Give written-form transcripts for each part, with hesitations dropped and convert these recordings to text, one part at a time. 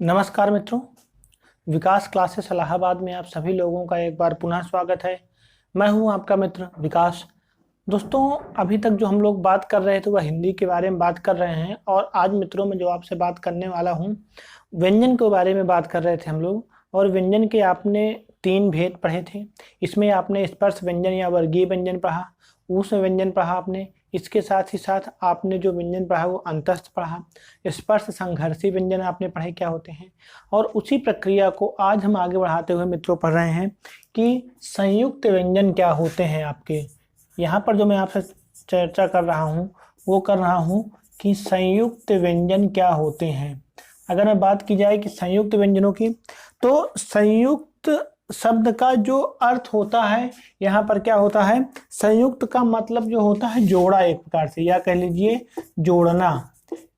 नमस्कार मित्रों, विकास क्लासेस इलाहाबाद में आप सभी लोगों का एक बार पुनः स्वागत है। मैं हूं आपका मित्र विकास। दोस्तों, अभी तक जो हम लोग बात कर रहे थे वह हिंदी के बारे में बात कर रहे हैं और आज मित्रों में जो आपसे बात करने वाला हूं व्यंजन के बारे में बात कर रहे थे हम लोग। और व्यंजन के आपने 3 भेद पढ़े थे। इसमें आपने स्पर्श व्यंजन या वर्गीय व्यंजन पढ़ा, ऊष्म व्यंजन पढ़ा आपने। इसके साथ ही साथ आपने जो व्यंजन पढ़ा वो अंतस्थ पढ़ा। स्पर्श संघर्षी व्यंजन आपने पढ़े क्या होते हैं। और उसी प्रक्रिया को आज हम आगे बढ़ाते हुए मित्रों पढ़ रहे हैं कि संयुक्त व्यंजन क्या होते हैं आपके। यहाँ पर जो मैं आपसे चर्चा कर रहा हूँ वो कर रहा हूँ कि संयुक्त व्यंजन क्या होते हैं। अगर मैं बात की जाए कि संयुक्त व्यंजनों की, तो संयुक्त शब्द का जो अर्थ होता है यहाँ पर क्या होता है, संयुक्त का मतलब जो होता है जोड़ा, एक प्रकार से या कह लीजिए जोड़ना।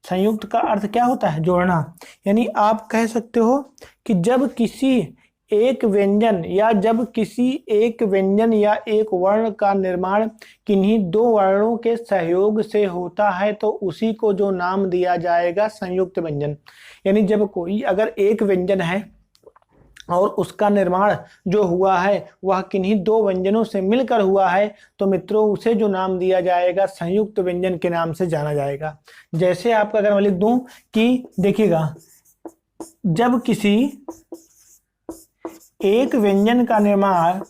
संयुक्त का अर्थ क्या होता है, जोड़ना। यानी आप कह सकते हो कि जब किसी एक व्यंजन या एक वर्ण का निर्माण किन्हीं 2 वर्णों के सहयोग से होता है तो उसी को जो नाम दिया जाएगा संयुक्त व्यंजन। यानी जब कोई अगर एक व्यंजन है और उसका निर्माण जो हुआ है वह किन्हीं 2 व्यंजनों से मिलकर हुआ है तो मित्रों उसे जो नाम दिया जाएगा संयुक्त व्यंजन के नाम से जाना जाएगा। जैसे आपका अगर मैं लिख दूं कि देखिएगा, जब किसी एक व्यंजन का निर्माण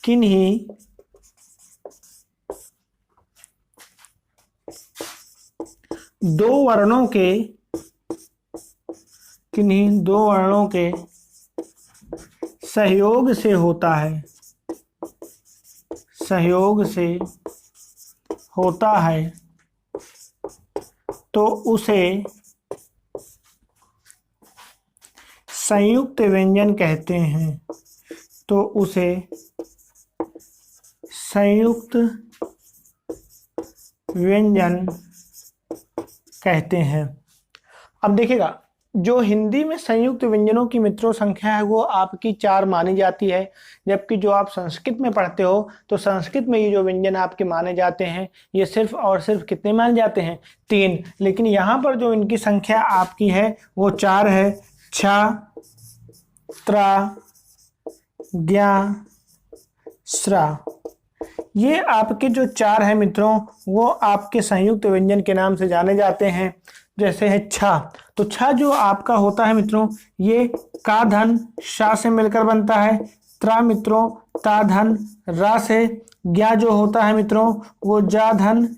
किन्हीं 2 वर्णों के सहयोग से होता है तो उसे संयुक्त व्यंजन कहते हैं। अब देखिएगा, जो हिंदी में संयुक्त व्यंजनों की मित्रों संख्या है वो आपकी 4 मानी जाती है, जबकि जो आप संस्कृत में पढ़ते हो तो संस्कृत में ये जो व्यंजन आपके माने जाते हैं ये सिर्फ और सिर्फ कितने माने जाते हैं, 3। लेकिन यहाँ पर जो इनकी संख्या आपकी है वो 4 है। छ, त्र, ज्ञ, स्र। ये आपके जो 4 है मित्रों वो आपके संयुक्त व्यंजन के नाम से जाने जाते हैं। जैसे है छ, तो छ जो आपका होता है मित्रों ये का धन शा से मिलकर बनता है। त्र मित्रों ता धन रा से। ज्ञा जो होता है मित्रों वो जा धन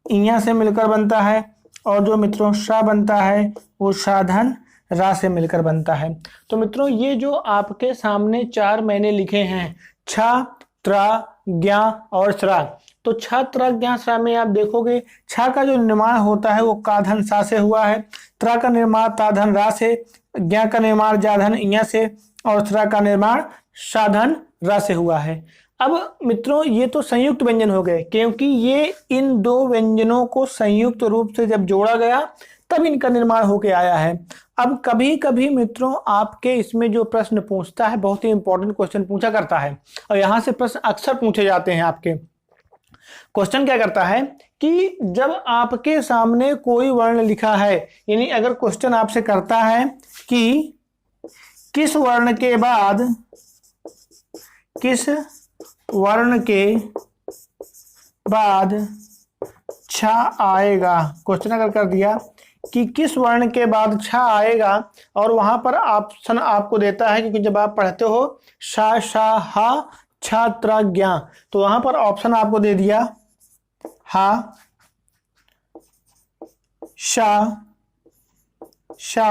इया से मिलकर बनता है। और जो मित्रों शा बनता है वो शा धन रा से मिलकर बनता है। तो मित्रों ये जो आपके सामने 4 मैंने लिखे हैं, छ, त्र, ज्ञा और स्रा। तो छ, त्र, ज्ञा, स्रा में आप देखोगे छ का जो निर्माण होता है वो का धन सा से हुआ है। त्र का निर्माण ता धन रा से, ज्ञा का निर्माण जा धन इया से और स्रा का निर्माण शा धन रा से हुआ है। अब मित्रों ये तो संयुक्त व्यंजन हो गए, क्योंकि ये इन 2 व्यंजनों को संयुक्त रूप से जब जोड़ा गया तब इनका निर्माण होके आया है। अब कभी कभी मित्रों आपके इसमें जो प्रश्न पूछता है, बहुत ही इंपॉर्टेंट क्वेश्चन पूछा करता है और यहाँ से प्रश्न अक्सर पूछे जाते हैं आपके। क्वेश्चन क्या करता है कि जब आपके सामने कोई वर्ण लिखा है, यानी अगर क्वेश्चन आपसे करता है कि किस वर्ण के बाद छ आएगा, क्वेश्चन अगर कर दिया कि किस वर्ण के बाद छ आएगा और वहां पर ऑप्शन आपको देता है, क्योंकि जब आप पढ़ते हो शा शा हा छ त्र ज्ञा, तो वहां पर ऑप्शन आपको दे दिया हा, शा, शा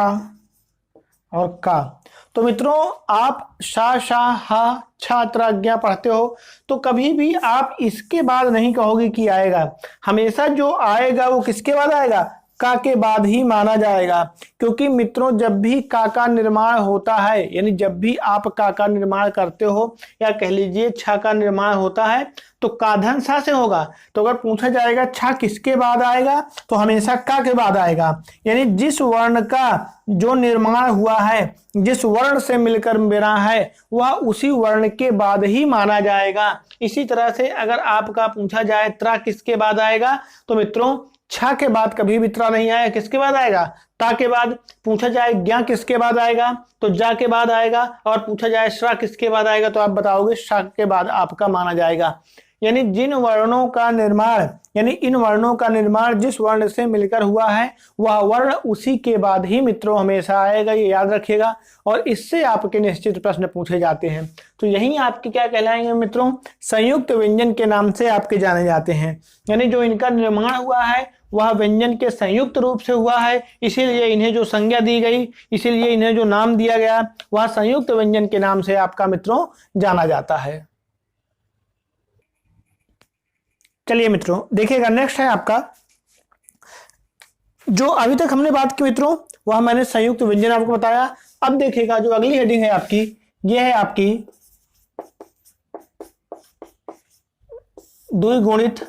और का। तो मित्रों आप शा शा हा छ त्र ज्ञा पढ़ते हो तो कभी भी आप इसके बाद नहीं कहोगे कि आएगा। हमेशा जो आएगा वो किसके बाद आएगा, का के बाद ही माना जाएगा, क्योंकि मित्रों जब भी का निर्माण होता है, यानी जब भी आप का निर्माण करते हो या कह लीजिए छ का निर्माण होता है तो काधन सा से होगा। तो अगर पूछा जाएगा छ किसके बाद आएगा तो हमेशा का के बाद आएगा, यानी जिस वर्ण का जो निर्माण हुआ है, जिस वर्ण से मिलकर बना है वह उसी वर्ण के बाद ही माना जाएगा। इसी तरह से अगर आपका पूछा जाए त्रा किसके बाद आएगा तो मित्रों छ के बाद कभी भी त्रा नहीं आएगा, किसके बाद आएगा, ता के बाद। पूछा जाए ज्ञा किसके बाद आएगा तो जा के बाद आएगा, और पूछा जाए श्रा किसके बाद आएगा तो आप बताओगे शा के बाद आपका माना जाएगा। यानी जिन वर्णों का निर्माण, यानी इन वर्णों का निर्माण जिस वर्ण से मिलकर हुआ है वह वर्ण उसी के बाद ही मित्रों हमेशा आएगा, ये याद रखिएगा। और इससे आपके निश्चित प्रश्न पूछे जाते हैं। तो यही आपके क्या कहलाएंगे मित्रों, संयुक्त व्यंजन के नाम से आपके जाने जाते हैं। यानी जो इनका निर्माण हुआ है वह व्यंजन के संयुक्त रूप से हुआ है, इसीलिए इन्हें जो संज्ञा दी गई, इसीलिए इन्हें जो नाम दिया गया वह संयुक्त व्यंजन के नाम से आपका मित्रों जाना जाता है। चलिए मित्रों देखिएगा, नेक्स्ट है आपका, जो अभी तक हमने बात की मित्रों वह मैंने संयुक्त व्यंजन आपको बताया। अब देखिएगा जो अगली हेडिंग है आपकी, यह है आपकी द्विगुणित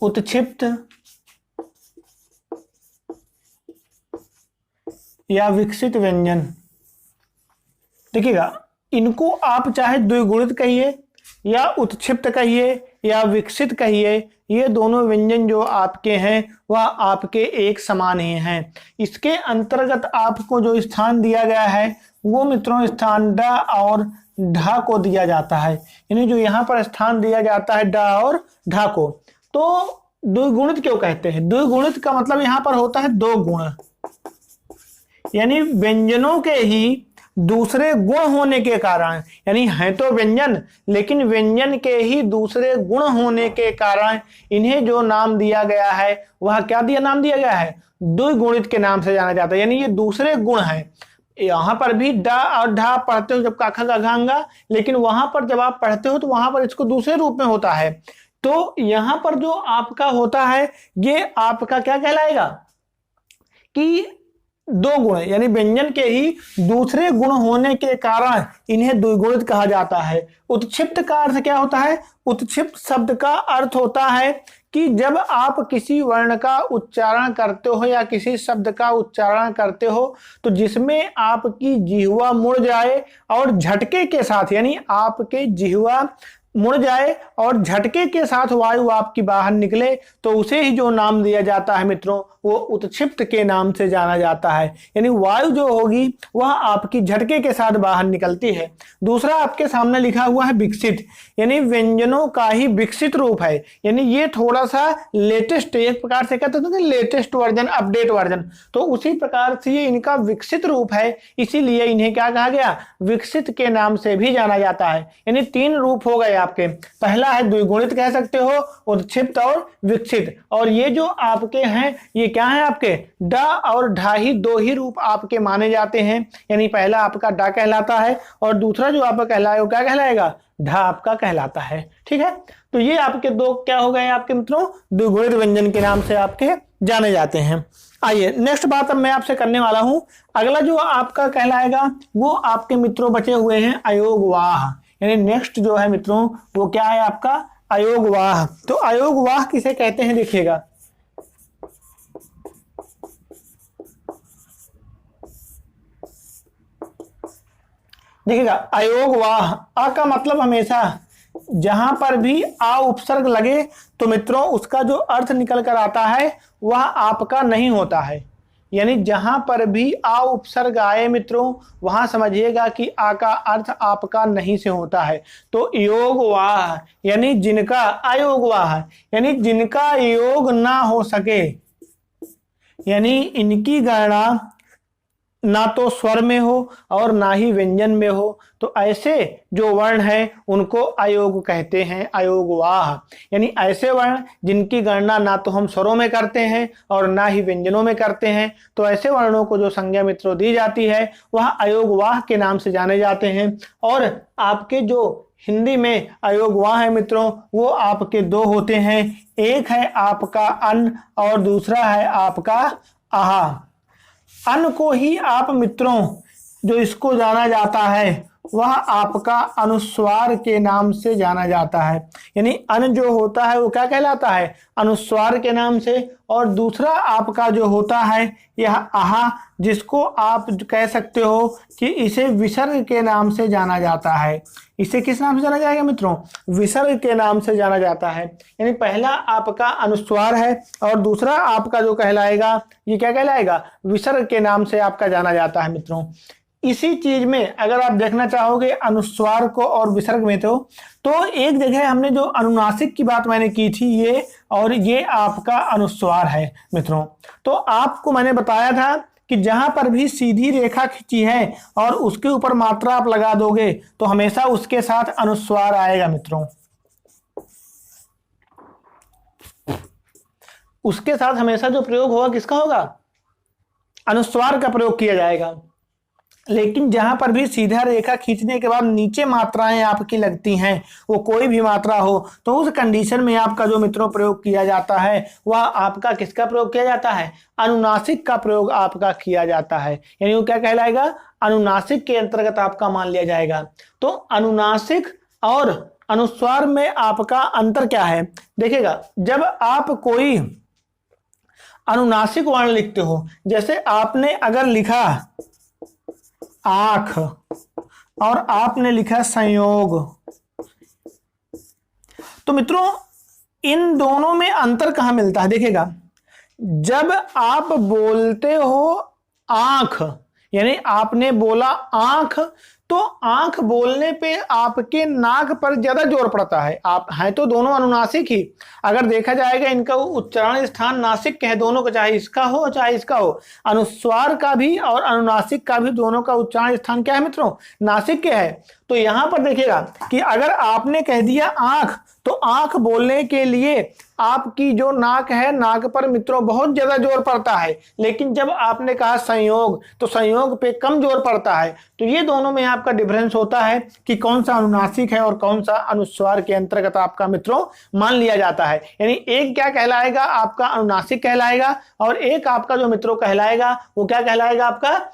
उत्क्षिप्त या विकसित व्यंजन। देखिएगा इनको आप चाहे द्विगुणित कहिए या उत्क्षिप्त कहिए या विकसित कहिए, ये दोनों व्यंजन जो आपके हैं वह आपके एक समान ही हैं। इसके अंतर्गत आपको जो स्थान दिया गया है वो मित्रों स्थान ड और ढ को दिया जाता है, यानी जो यहाँ पर स्थान दिया जाता है ड और ढ को। तो द्विगुणित क्यों कहते हैं, द्विगुणित का मतलब यहाँ पर होता है दो गुण, यानी व्यंजनों के ही दूसरे गुण होने के कारण, यानी है तो व्यंजन लेकिन व्यंजन के ही दूसरे गुण होने के कारण इन्हें जो नाम दिया गया है वह क्या नाम दिया गया है, द्विगुणित के नाम से जाना जाता है। यानी ये दूसरे गुण हैं। यहाँ पर भी ड और ढ पढ़ते हो जब काखा गघांगा, लेकिन वहां पर जब आप पढ़ते हो तो वहां पर इसको दूसरे रूप में होता है। तो यहाँ पर जो आपका होता है ये आपका क्या कहलाएगा कि दो गुण, यानी व्यंजन के ही दूसरे गुण होने के कारण इन्हें द्विगुणित कहा जाता है। उत्क्षिप्त का अर्थ क्या होता है, उत्क्षिप्त शब्द का अर्थ होता है कि जब आप किसी वर्ण का उच्चारण करते हो या किसी शब्द का उच्चारण करते हो तो जिसमें आपकी जिह्वा मुड़ जाए और झटके के साथ, यानी आपके जिह्वा मुड़ जाए और झटके के साथ वायु आपकी बाहर निकले तो उसे ही जो नाम दिया जाता है मित्रों वो उत्क्षिप्त के नाम से जाना जाता है। यानी वायु जो होगी वह आपकी झटके के साथ बाहर निकलती है। दूसरा आपके सामने लिखा हुआ है विकसित, यानी व्यंजनों का ही विकसित रूप है, यानी ये थोड़ा सा लेटेस्ट, एक प्रकार से कहते हैं लेटेस्ट वर्जन, अपडेट वर्जन, तो उसी प्रकार से ये इनका विकसित रूप है, इसीलिए इन्हें क्या कहा गया, विकसित के नाम से भी जाना जाता है। यानी तीन रूप हो गए आपके, पहला है द्विगुणित कह सकते हो, उत्क्षिप्त और विकसित, और ये जो आपके हैं ये क्या है आपके ड और ढा ही दो ही रूप आपके माने जाते हैं। यानी पहला आपका ड कहलाता है और दूसरा जो आपका कहलाएगा वो क्या कहलाएगा, ढा आपका कहलाता है। ठीक है, तो ये आपके दो क्या हो गए आपके मित्रों, द्विगुणित व्यंजन के नाम से आपके जाने जाते हैं। आइए नेक्स्ट बात अब मैं आपसे करने वाला हूं। अगला जो आपका कहलाएगा वो आपके मित्रों बचे हुए हैं अयोगवाह, यानी नेक्स्ट जो है मित्रों वो क्या है आपका अयोगवाह। तो अयोगवाह किसे कहते हैं देखिएगा, देखिएगा अयोगवाह, अ का मतलब हमेशा जहां पर भी आ उपसर्ग लगे तो मित्रों उसका जो अर्थ निकल कर आता है वह आपका नहीं होता है। यानी जहां पर भी आ उपसर्ग आए मित्रों वहां समझिएगा कि आ का अर्थ आपका नहीं से होता है। तो योगवाह यानी जिनका, अयोगवाह यानी जिनका योग ना हो सके, यानी इनकी गणना ना तो स्वर में हो और ना ही व्यंजन में हो, तो ऐसे जो वर्ण हैं उनको अयोग कहते हैं, अयोगवाह। यानी ऐसे वर्ण जिनकी गणना ना तो हम स्वरों में करते हैं और ना ही व्यंजनों में करते हैं, तो ऐसे वर्णों को जो संज्ञा मित्रों दी जाती है वह अयोगवाह के नाम से जाने जाते हैं। और आपके जो हिंदी में अयोगवाह है मित्रों, वो आपके दो होते हैं। एक है आपका अन और दूसरा है आपका आहा। अन को ही आप मित्रों जो इसको जाना जाता है वह आपका अनुस्वार के नाम से जाना जाता है। यानी अन जो होता है वो क्या कहलाता है, अनुस्वार के नाम से। और दूसरा आपका जो होता है यह आहा, जिसको आप कह सकते हो कि इसे विसर्ग के नाम से जाना जाता है। इसे किस नाम से जाना जाएगा मित्रों, विसर्ग के नाम से जाना जाता है। यानी पहला आपका अनुस्वार है और दूसरा आपका जो कहलाएगा ये क्या कहलाएगा, विसर्ग के नाम से आपका जाना जाता है मित्रों। इसी चीज में अगर आप देखना चाहोगे अनुस्वार को और विसर्ग में तो एक जगह हमने जो अनुनासिक की बात मैंने की थी ये, और ये आपका अनुस्वार है मित्रों। तो आपको मैंने बताया था कि जहां पर भी सीधी रेखा खींची है और उसके ऊपर मात्रा आप लगा दोगे तो हमेशा उसके साथ अनुस्वार आएगा मित्रों। उसके साथ हमेशा जो प्रयोग होगा किसका होगा, अनुस्वार का प्रयोग किया जाएगा। लेकिन जहां पर भी सीधा रेखा खींचने के बाद नीचे मात्राएं आपकी लगती हैं, वो कोई भी मात्रा हो, तो उस कंडीशन में आपका जो मित्रों प्रयोग किया जाता है वह आपका किसका प्रयोग किया जाता है, अनुनासिक का प्रयोग आपका किया जाता है। यानी वो क्या कहलाएगा, अनुनासिक के अंतर्गत आपका मान लिया जाएगा। तो अनुनासिक और अनुस्वार में आपका अंतर क्या है, देखिएगा। जब आप कोई अनुनासिक वर्ण लिखते हो, जैसे आपने अगर लिखा आंख और आपने लिखा संयोग, तो मित्रों इन दोनों में अंतर कहां मिलता है, देखिएगा। जब आप बोलते हो आंख, यानी आपने बोला आंख, तो आंख बोलने पे आपके नाक पर ज्यादा जोर पड़ता है। आप हैं तो दोनों अनुनासिक ही, अगर देखा जाएगा इनका उच्चारण स्थान नासिक के है दोनों का, चाहे इसका हो चाहे इसका हो। अनुस्वार का भी और अनुनासिक का भी दोनों का उच्चारण स्थान क्या है मित्रों, नासिक के है। तो यहां पर देखिएगा कि अगर आपने कह दिया आंख, तो आंख बोलने के लिए आपकी जो नाक है, नाक पर मित्रों बहुत ज्यादा जोर पड़ता है। लेकिन जब आपने कहा संयोग, तो संयोग पे कम जोर पड़ता है। तो ये दोनों में आपका डिफरेंस होता है कि कौन सा अनुनासिक है और कौन सा अनुस्वार के अंतर्गत आपका मित्रों मान लिया जाता है। यानी एक क्या कहलाएगा, आपका अनुनासिक कहलाएगा, और एक आपका जो मित्रों कहलाएगा वो क्या कहलाएगा, आपका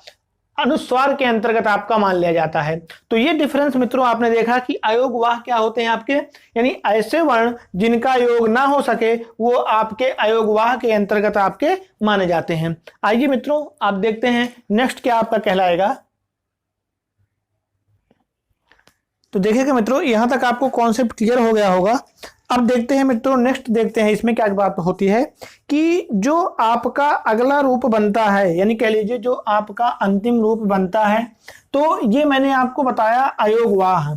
अनुस्वार के अंतर्गत आपका मान लिया जाता है। तो ये डिफरेंस मित्रों आपने देखा कि अयोगवाह क्या होते हैं आपके, यानी ऐसे वर्ण जिनका योग ना हो सके वो आपके अयोगवाह के अंतर्गत आपके माने जाते हैं। आइए मित्रों आप देखते हैं नेक्स्ट क्या आपका कहलाएगा। तो देखिएगा मित्रों यहां तक आपको कॉन्सेप्ट क्लियर हो गया होगा। अब देखते हैं मित्रों नेक्स्ट देखते हैं इसमें क्या बात होती है कि जो आपका अगला रूप बनता है, यानी कह लीजिए जो आपका अंतिम रूप बनता है, तो ये मैंने आपको बताया अयोगवाह।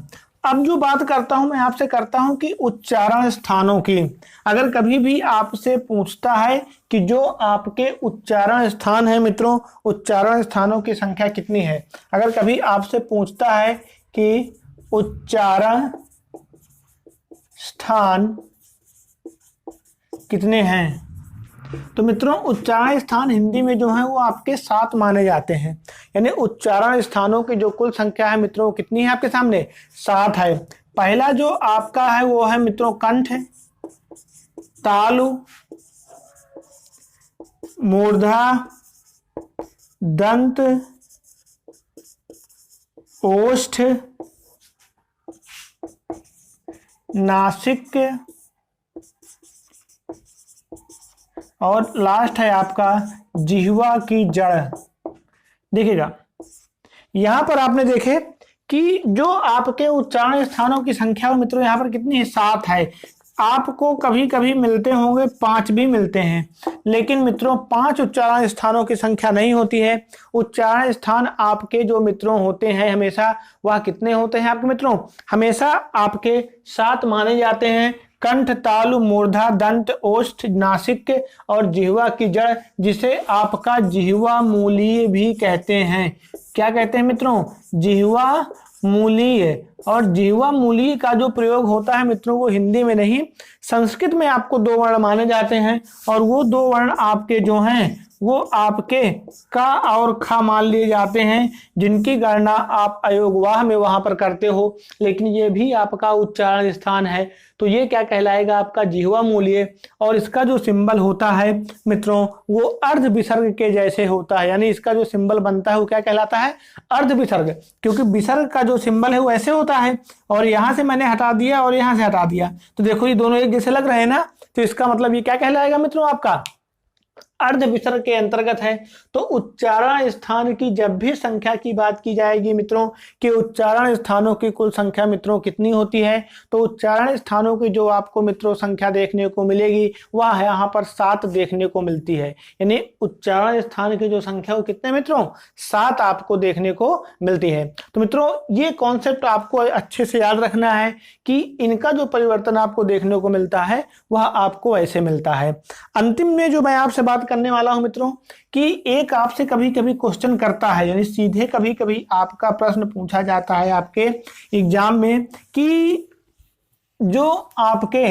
अब जो बात करता हूं मैं आपसे करता हूं कि उच्चारण स्थानों की। अगर कभी भी आपसे पूछता है कि जो आपके उच्चारण स्थान है मित्रों, उच्चारण स्थानों की संख्या कितनी है, अगर कभी आपसे पूछता है कि उच्चारण स्थान कितने हैं, तो मित्रों उच्चारण स्थान हिंदी में जो है वो आपके 7 माने जाते हैं। यानी उच्चारण स्थानों की जो कुल संख्या है मित्रों कितनी है आपके सामने, 7 है। पहला जो आपका है वो है मित्रों कंठ, तालु, मूर्धा, दंत, ओष्ठ, नासिक और लास्ट है आपका जिह्वा की जड़। देखिएगा यहां पर आपने देखे कि जो आपके उच्चारण स्थानों की संख्या मित्रों यहां पर कितनी है, 7 है। आपको कभी कभी मिलते होंगे 5 भी मिलते हैं, लेकिन मित्रों 5 उच्चारण स्थानों की संख्या नहीं होती है। उच्चारण स्थान आपके जो मित्रों होते हैं हमेशा वह कितने होते हैं आपके मित्रों, हमेशा आपके 7 माने जाते हैं। कंठ, तालु, मूर्धा, दंत, ओष्ठ, नासिक और जिह्वा की जड़, जिसे आपका जिह्वा मूलीय भी कहते हैं। क्या कहते हैं मित्रों, जिह्वा मूलीय। और जिह्वा मूलीय का जो प्रयोग होता है मित्रों वो हिंदी में नहीं, संस्कृत में आपको 2 वर्ण माने जाते हैं, और वो 2 वर्ण आपके जो हैं वो आपके का और खा मान लिए जाते हैं, जिनकी गणना आप अयोगवाह में वहां पर करते हो, लेकिन ये भी आपका उच्चारण स्थान है। तो ये क्या कहलाएगा, आपका जिह्वा मूल्य। और इसका जो सिंबल होता है मित्रों वो अर्ध विसर्ग के जैसे होता है, यानी इसका जो सिंबल बनता है वो क्या कहलाता है, अर्ध विसर्ग। क्योंकि विसर्ग का जो सिंबल है वो ऐसे होता है, और यहां से मैंने हटा दिया और यहां से हटा दिया, तो देखो ये दोनों एक जैसे लग रहे हैं ना, तो इसका मतलब ये क्या कहलाएगा मित्रों, आपका अर्ध विसर्ग के अंतर्गत है। तो उच्चारण स्थान की जब भी संख्या की बात की जाएगी मित्रों, कि उच्चारण स्थानों की कुल संख्या मित्रों कितनी होती है, तो उच्चारण स्थानों की जो आपको मित्रों संख्या देखने को मिलेगी वह है यहाँ पर 7 देखने को मिलती है। यानी उच्चारण स्थान की जो संख्या वो कितने मित्रों, 7 आपको देखने को मिलती है। तो मित्रों ये कॉन्सेप्ट आपको अच्छे से याद रखना है कि इनका जो परिवर्तन आपको देखने को मिलता है वह आपको ऐसे मिलता है। अंतिम में जो मैं आपसे बात करने वाला हूं मित्रों, कि एक आपसे कभी कभी क्वेश्चन करता है, यानी सीधे कभी कभी आपका प्रश्न पूछा जाता है आपके एग्जाम में, कि जो आपके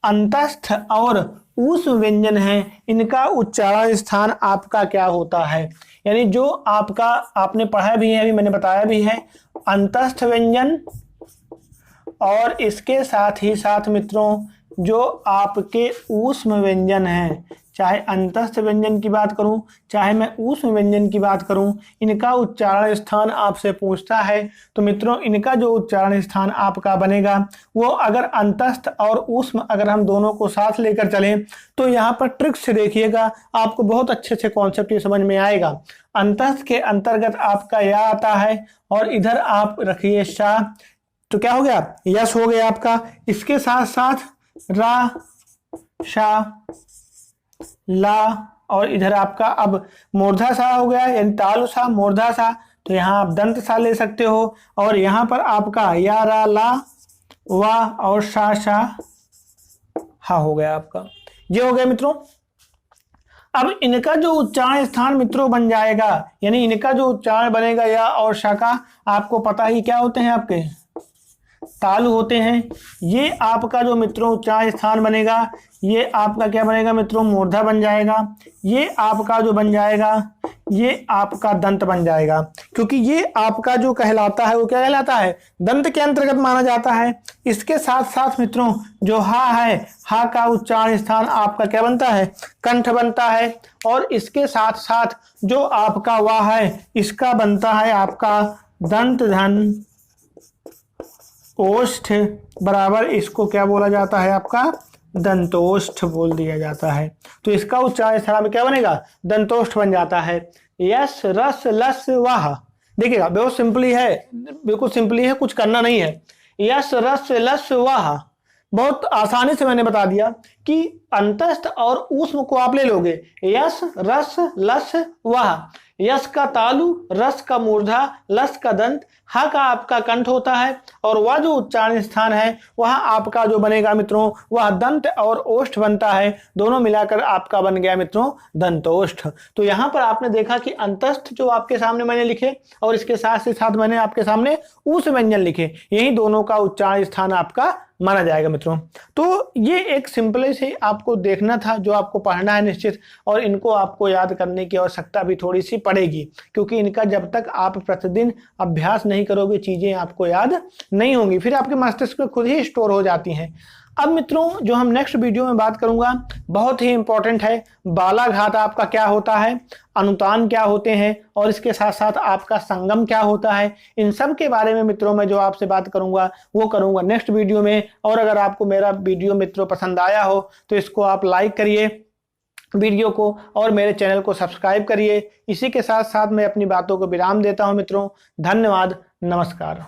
अंतस्थ और ऊष्म व्यंजन हैं इनका उच्चारण स्थान आपका क्या होता है। यानी जो आपका आपने पढ़ा भी है, अभी मैंने बताया भी है, अंतस्थ व्यंजन और इसके साथ ही साथ मित्रों जो आपके ऊष्म व्यंजन हैं, चाहे अंतस्थ व्यंजन की बात करूं चाहे मैं ऊष्म व्यंजन की बात करूं, इनका उच्चारण स्थान आपसे पूछता है। तो मित्रों इनका जो उच्चारण स्थान आपका बनेगा वो अगर अंतस्थ और ऊष्म अगर हम दोनों को साथ लेकर चलें तो यहाँ पर ट्रिक से देखिएगा, आपको बहुत अच्छे से कॉन्सेप्ट ये समझ में आएगा। अंतस्थ के अंतर्गत आपका या आता है और इधर आप रखिए शा, तो क्या हो गया, यश हो गया आपका। इसके साथ साथ रा, शा, ला, और इधर आपका अब मूर्धा सा हो गया, यानी तालु सा, मूर्धा सा, तो यहाँ आप दंत सा ले सकते हो। और यहाँ पर आपका या, रा, ला, वा और शा, शा, हा हो गया आपका। ये हो गया मित्रों। अब इनका जो उच्चारण स्थान मित्रों बन जाएगा, यानी इनका जो उच्चारण बनेगा या और शा का, आपको पता ही क्या होते हैं, आपके तालु होते हैं। ये आपका जो मित्रों उच्चारण स्थान बनेगा ये आपका क्या बनेगा मित्रों, मूर्धा बन जाएगा। ये आपका जो बन जाएगा ये आपका दंत बन जाएगा, क्योंकि ये आपका जो कहलाता है वो क्या कहलाता है, दंत के अंतर्गत माना जाता है। इसके साथ साथ मित्रों जो हा है, हा का उच्चारण स्थान आपका क्या बनता है, कंठ बनता है। और इसके साथ साथ जो आपका वाह है इसका बनता है आपका दंत धन ओष्ठ बराबर, इसको क्या बोला जाता है, आपका दंतोष्ठ बोल दिया जाता है। तो इसका उच्चारण स्थान में क्या बनेगा, दंतोष्ठ बन जाता है। यस रस लस वाह, देखिएगा बहुत सिंपली है, बिल्कुल सिंपली है, कुछ करना नहीं है। यस रस लस वाह, बहुत आसानी से मैंने बता दिया कि अंतस्थ और ऊष्म को आप ले लोगे, यस रस लस वाह। यस का तालु, रस का मूर्धा, लस का दंत, हा का आपका कंठ होता है, और वह जो उच्चारण स्थान है वह आपका जो बनेगा मित्रों वह दंत और ओष्ठ बनता है। दोनों मिलाकर आपका बन गया मित्रों दंतोष्ठ। तो यहाँ पर आपने देखा कि अंतस्थ जो आपके सामने मैंने लिखे और इसके साथ ही साथ मैंने आपके सामने ऊष्म व्यंजन लिखे, यही दोनों का उच्चारण स्थान आपका माना जाएगा मित्रों। तो ये एक सिंपल से आपको देखना था, जो आपको पढ़ना है निश्चित, और इनको आपको याद करने की आवश्यकता भी थोड़ी सी पड़ेगी, क्योंकि इनका जब तक आप प्रतिदिन अभ्यास नहीं करोगे चीजें आपको याद नहीं होंगी, फिर आपके मस्तिष्क में खुद ही स्टोर हो जाती हैं। अब मित्रों जो हम नेक्स्ट वीडियो में बात करूंगा बहुत ही इंपॉर्टेंट है, बालाघात आपका क्या होता है, अनुतान क्या होते हैं, और इसके साथ साथ आपका संगम क्या होता है, इन सब के बारे में मित्रों मैं जो आपसे बात करूंगा वो करूंगा नेक्स्ट वीडियो में। और अगर आपको मेरा वीडियो मित्रों पसंद आया हो तो इसको आप लाइक करिए वीडियो को, और मेरे चैनल को सब्सक्राइब करिए। इसी के साथ साथ मैं अपनी बातों को विराम देता हूं मित्रों। धन्यवाद, नमस्कार।